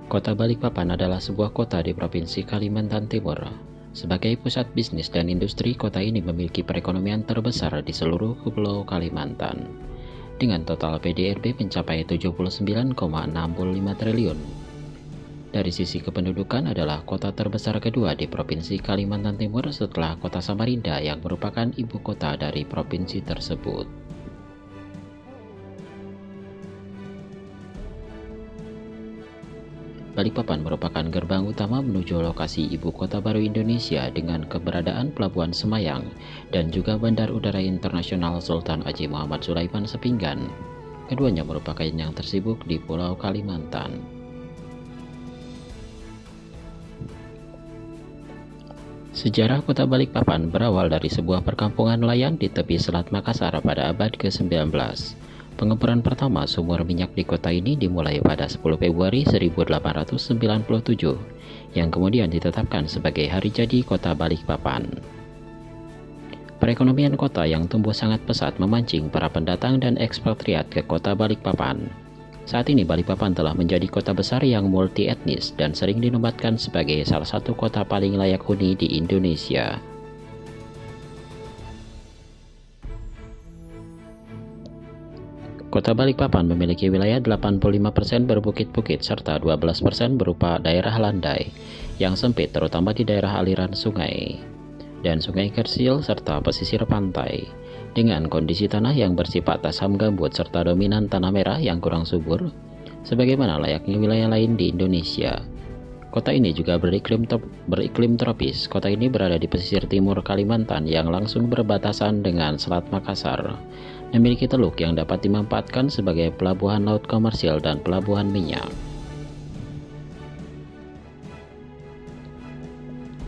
Kota Balikpapan adalah sebuah kota di Provinsi Kalimantan Timur. Sebagai pusat bisnis dan industri, kota ini memiliki perekonomian terbesar di seluruh Pulau Kalimantan, dengan total PDRB mencapai 79,65 triliun. Dari sisi kependudukan adalah kota terbesar kedua di Provinsi Kalimantan Timur setelah kota Samarinda yang merupakan ibu kota dari provinsi tersebut. Balikpapan merupakan gerbang utama menuju lokasi ibu kota baru Indonesia dengan keberadaan Pelabuhan Semayang dan juga Bandar Udara Internasional Sultan Haji Muhammad Sulaiman Sepinggan. Keduanya merupakan yang tersibuk di Pulau Kalimantan. Sejarah kota Balikpapan berawal dari sebuah perkampungan nelayan di tepi Selat Makassar pada abad ke-19. Pengeboran pertama sumur minyak di kota ini dimulai pada 10 Februari 1897, yang kemudian ditetapkan sebagai hari jadi kota Balikpapan. Perekonomian kota yang tumbuh sangat pesat memancing para pendatang dan ekspatriat ke kota Balikpapan. Saat ini Balikpapan telah menjadi kota besar yang multi etnis dan sering dinobatkan sebagai salah satu kota paling layak huni di Indonesia. Kota Balikpapan memiliki wilayah 85% berbukit-bukit serta 12% berupa daerah landai yang sempit terutama di daerah aliran sungai dan sungai kecil serta pesisir pantai, dengan kondisi tanah yang bersifat asam gambut serta dominan tanah merah yang kurang subur sebagaimana layaknya wilayah lain di Indonesia. Kota ini juga beriklim tropis. Kota ini berada di pesisir timur Kalimantan yang langsung berbatasan dengan Selat Makassar. Memiliki teluk yang dapat dimanfaatkan sebagai pelabuhan laut komersil dan pelabuhan minyak.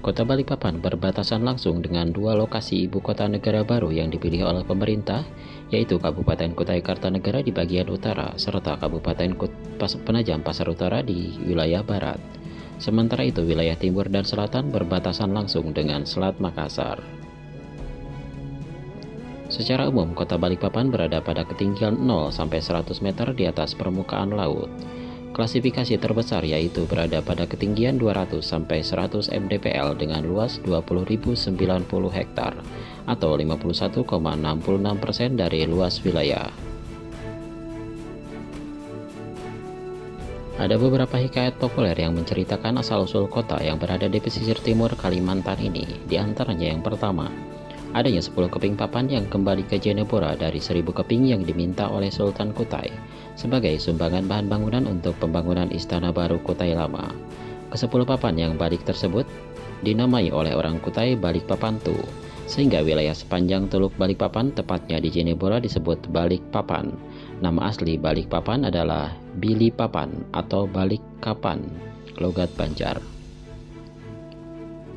Kota Balikpapan berbatasan langsung dengan dua lokasi ibu kota negara baru yang dipilih oleh pemerintah, yaitu Kabupaten Kutai Kartanegara di bagian utara, serta Kabupaten Penajam Pasar Utara di wilayah barat. Sementara itu, wilayah timur dan selatan berbatasan langsung dengan Selat Makassar. Secara umum, kota Balikpapan berada pada ketinggian 0 sampai 100 meter di atas permukaan laut. Klasifikasi terbesar yaitu berada pada ketinggian 200 sampai 100 mdpl dengan luas 20.090 hektar atau 51,66% dari luas wilayah. Ada beberapa hikayat populer yang menceritakan asal-usul kota yang berada di pesisir timur Kalimantan ini. Di antaranya yang pertama, adanya 10 keping papan yang kembali ke Jenebora dari 1000 keping yang diminta oleh Sultan Kutai sebagai sumbangan bahan bangunan untuk pembangunan Istana Baru Kutai Lama. Ke-10 papan yang balik tersebut dinamai oleh orang Kutai Balikpapantu, sehingga wilayah sepanjang Teluk Balikpapan tepatnya di Jenebora disebut Balikpapan. Nama asli Balikpapan adalah Bilipapan atau Balikkapan, logat Banjar.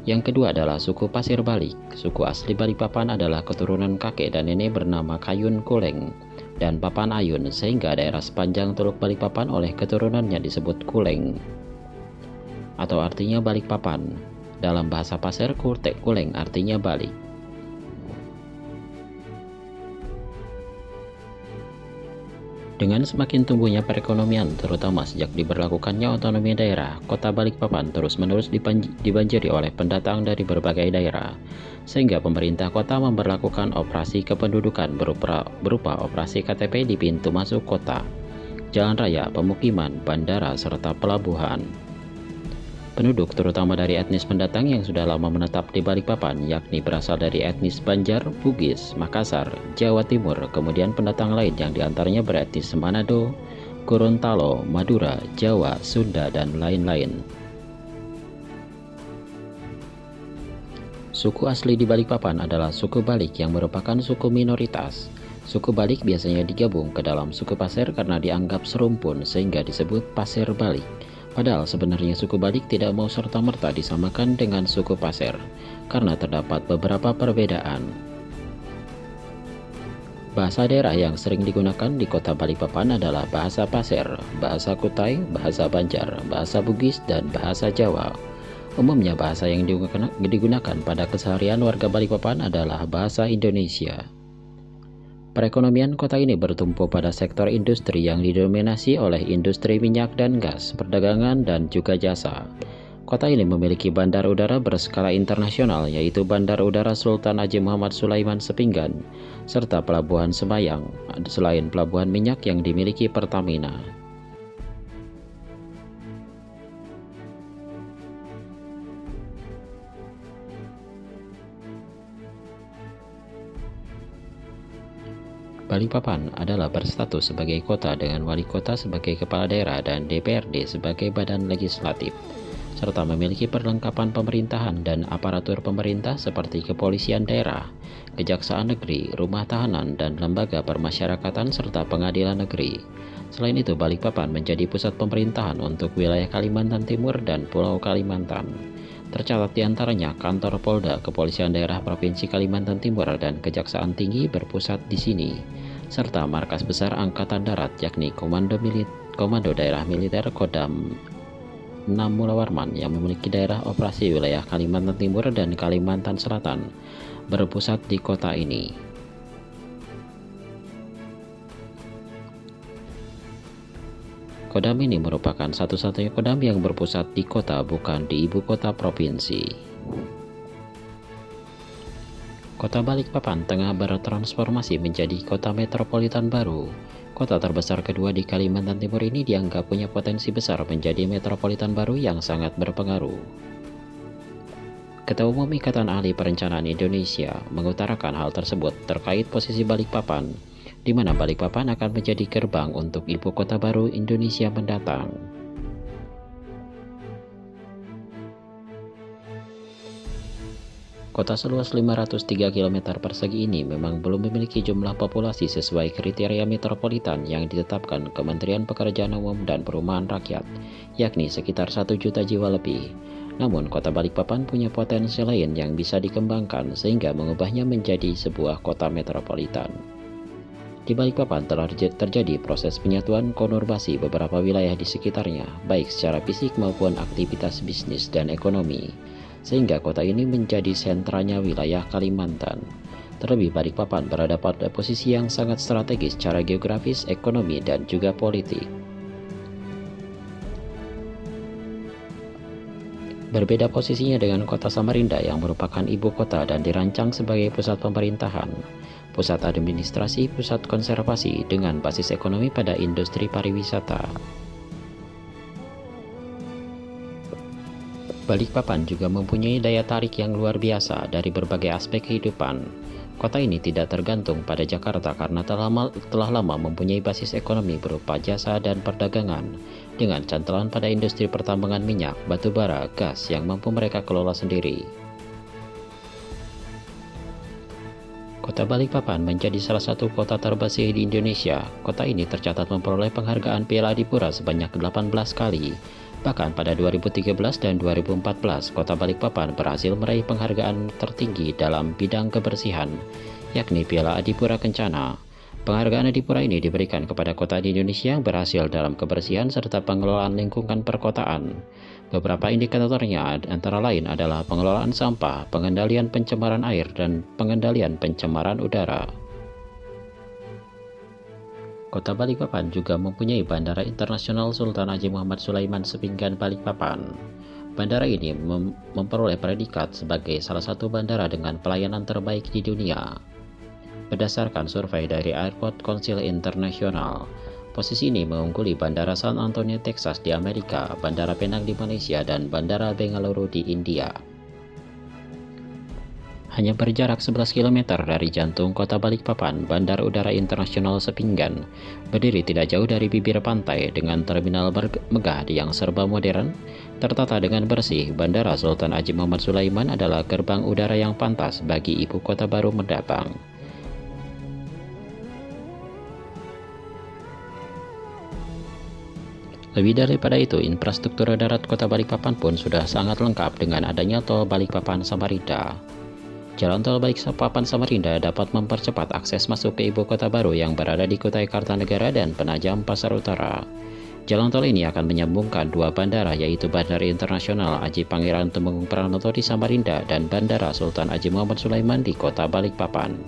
Yang kedua adalah suku Pasir Balik. Suku asli Balikpapan adalah keturunan kakek dan nenek bernama Kayun Kuleng dan Papan Ayun, sehingga daerah sepanjang Teluk Balikpapan oleh keturunannya disebut Kuleng, atau artinya Balikpapan. Dalam bahasa Pasir, Kurtek Kuleng artinya balik. Dengan semakin tumbuhnya perekonomian, terutama sejak diberlakukannya otonomi daerah, kota Balikpapan terus-menerus dibanjiri oleh pendatang dari berbagai daerah, sehingga pemerintah kota memberlakukan operasi kependudukan berupa operasi KTP di pintu masuk kota, jalan raya, pemukiman, bandara, serta pelabuhan. Penduduk terutama dari etnis pendatang yang sudah lama menetap di Balikpapan, yakni berasal dari etnis Banjar, Bugis, Makassar, Jawa Timur, kemudian pendatang lain yang diantaranya beretnis Manado, Gorontalo, Madura, Jawa, Sunda, dan lain-lain. Suku asli di Balikpapan adalah suku Balik yang merupakan suku minoritas. Suku Balik biasanya digabung ke dalam suku Pasir karena dianggap serumpun sehingga disebut Pasir Balik. Padahal sebenarnya suku Balik tidak mau serta-merta disamakan dengan suku Pasir, karena terdapat beberapa perbedaan. Bahasa daerah yang sering digunakan di kota Balikpapan adalah bahasa Pasir, bahasa Kutai, bahasa Banjar, bahasa Bugis, dan bahasa Jawa. Umumnya bahasa yang digunakan pada keseharian warga Balikpapan adalah bahasa Indonesia. Perekonomian kota ini bertumpu pada sektor industri yang didominasi oleh industri minyak dan gas, perdagangan, dan juga jasa. Kota ini memiliki bandar udara berskala internasional, yaitu Bandar Udara Sultan Haji Muhammad Sulaiman Sepinggan, serta Pelabuhan Semayang, selain pelabuhan minyak yang dimiliki Pertamina. Balikpapan adalah berstatus sebagai kota dengan wali kota sebagai kepala daerah dan DPRD sebagai badan legislatif, serta memiliki perlengkapan pemerintahan dan aparatur pemerintah seperti kepolisian daerah, kejaksaan negeri, rumah tahanan, dan lembaga permasyarakatan serta pengadilan negeri. Selain itu, Balikpapan menjadi pusat pemerintahan untuk wilayah Kalimantan Timur dan Pulau Kalimantan. Tercatat di antaranya kantor Polda, Kepolisian Daerah Provinsi Kalimantan Timur, dan Kejaksaan Tinggi berpusat di sini, serta markas besar Angkatan Darat yakni Komando Daerah Militer Kodam 6 Mula Warman yang memiliki daerah operasi wilayah Kalimantan Timur dan Kalimantan Selatan berpusat di kota ini. Kodam ini merupakan satu-satunya kodam yang berpusat di kota, bukan di ibu kota provinsi. Kota Balikpapan tengah bertransformasi menjadi kota metropolitan baru. Kota terbesar kedua di Kalimantan Timur ini dianggap punya potensi besar menjadi metropolitan baru yang sangat berpengaruh. Ketua Umum Ikatan Ahli Perencanaan Indonesia mengutarakan hal tersebut terkait posisi Balikpapan, di mana Balikpapan akan menjadi gerbang untuk ibu kota baru Indonesia mendatang. Kota seluas 503 km persegi ini memang belum memiliki jumlah populasi sesuai kriteria metropolitan yang ditetapkan Kementerian Pekerjaan Umum dan Perumahan Rakyat, yakni sekitar 1 juta jiwa lebih. Namun, kota Balikpapan punya potensi lain yang bisa dikembangkan sehingga mengubahnya menjadi sebuah kota metropolitan. Di Balikpapan telah terjadi proses penyatuan konurbasi beberapa wilayah di sekitarnya, baik secara fisik maupun aktivitas bisnis dan ekonomi, sehingga kota ini menjadi sentranya wilayah Kalimantan. Terlebih Balikpapan berada pada posisi yang sangat strategis secara geografis, ekonomi, dan juga politik. Berbeda posisinya dengan kota Samarinda yang merupakan ibu kota dan dirancang sebagai pusat pemerintahan, pusat administrasi, pusat konservasi dengan basis ekonomi pada industri pariwisata. Balikpapan juga mempunyai daya tarik yang luar biasa dari berbagai aspek kehidupan. Kota ini tidak tergantung pada Jakarta karena telah lama mempunyai basis ekonomi berupa jasa dan perdagangan, dengan cantelan pada industri pertambangan minyak, batu bara, gas yang mampu mereka kelola sendiri. Kota Balikpapan menjadi salah satu kota terbersih di Indonesia. Kota ini tercatat memperoleh penghargaan Piala Adipura sebanyak 18 kali. Bahkan pada 2013 dan 2014, Kota Balikpapan berhasil meraih penghargaan tertinggi dalam bidang kebersihan, yakni Piala Adipura Kencana. Penghargaan Adipura ini diberikan kepada kota di Indonesia yang berhasil dalam kebersihan serta pengelolaan lingkungan perkotaan. Beberapa indikatornya antara lain adalah pengelolaan sampah, pengendalian pencemaran air, dan pengendalian pencemaran udara. Kota Balikpapan juga mempunyai Bandara Internasional Sultan Haji Muhammad Sulaiman Sepinggan Balikpapan. Bandara ini memperoleh predikat sebagai salah satu bandara dengan pelayanan terbaik di dunia. Berdasarkan survei dari Airport Council International, posisi ini mengungguli Bandara San Antonio, Texas di Amerika, Bandara Penang di Malaysia, dan Bandara Bengaluru di India. Hanya berjarak 11 km dari jantung kota Balikpapan, Bandar Udara Internasional Sepinggan berdiri tidak jauh dari bibir pantai dengan terminal megah yang serba modern, tertata dengan bersih. Bandara Sultan Haji Muhammad Sulaiman adalah gerbang udara yang pantas bagi ibu kota baru mendatang. Lebih daripada itu, infrastruktur darat kota Balikpapan pun sudah sangat lengkap dengan adanya tol Balikpapan Samarinda. Jalan tol Balikpapan Samarinda dapat mempercepat akses masuk ke ibu kota baru yang berada di Kutai Kartanegara dan Penajam Pasar Utara. Jalan tol ini akan menyambungkan dua bandara, yaitu Bandara Internasional Haji Pangeran Tumenggung Pranoto di Samarinda dan Bandara Sultan Haji Muhammad Sulaiman di kota Balikpapan.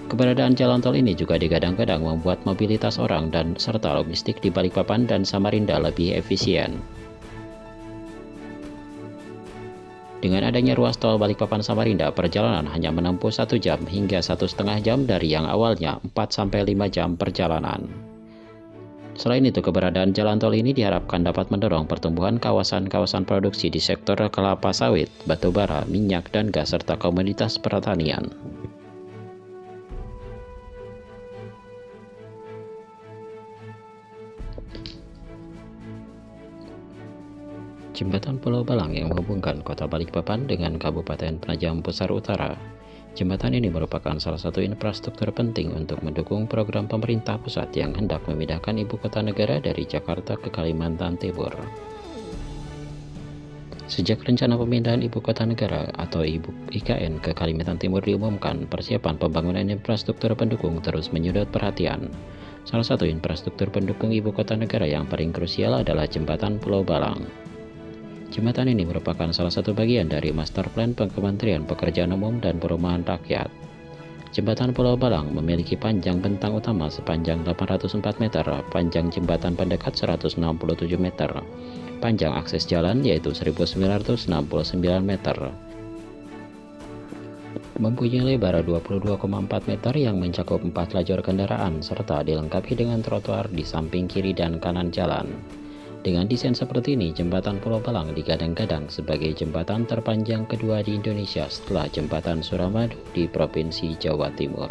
Keberadaan jalan tol ini juga digadang-gadang membuat mobilitas orang dan serta logistik di Balikpapan dan Samarinda lebih efisien. Dengan adanya ruas tol Balikpapan Samarinda, perjalanan hanya menempuh 1 jam hingga 1,5 jam dari yang awalnya 4-5 jam perjalanan. Selain itu, keberadaan jalan tol ini diharapkan dapat mendorong pertumbuhan kawasan-kawasan produksi di sektor kelapa sawit, batu bara, minyak, dan gas, serta komoditas pertanian. Jembatan Pulau Balang yang menghubungkan kota Balikpapan dengan Kabupaten Penajam Besar Utara. Jembatan ini merupakan salah satu infrastruktur penting untuk mendukung program pemerintah pusat yang hendak memindahkan ibu kota negara dari Jakarta ke Kalimantan Timur. Sejak rencana pemindahan ibu kota negara atau IKN ke Kalimantan Timur diumumkan, persiapan pembangunan infrastruktur pendukung terus menyedot perhatian. Salah satu infrastruktur pendukung ibu kota negara yang paling krusial adalah Jembatan Pulau Balang. Jembatan ini merupakan salah satu bagian dari Master Plan Kementerian Pekerjaan Umum dan Perumahan Rakyat. Jembatan Pulau Balang memiliki panjang bentang utama sepanjang 804 meter, panjang jembatan pendekat 167 meter, panjang akses jalan yaitu 1969 meter, mempunyai lebar 22,4 meter yang mencakup 4 lajur kendaraan, serta dilengkapi dengan trotoar di samping kiri dan kanan jalan. Dengan desain seperti ini, Jembatan Pulau Balang digadang-gadang sebagai jembatan terpanjang kedua di Indonesia setelah Jembatan Suramadu di Provinsi Jawa Timur.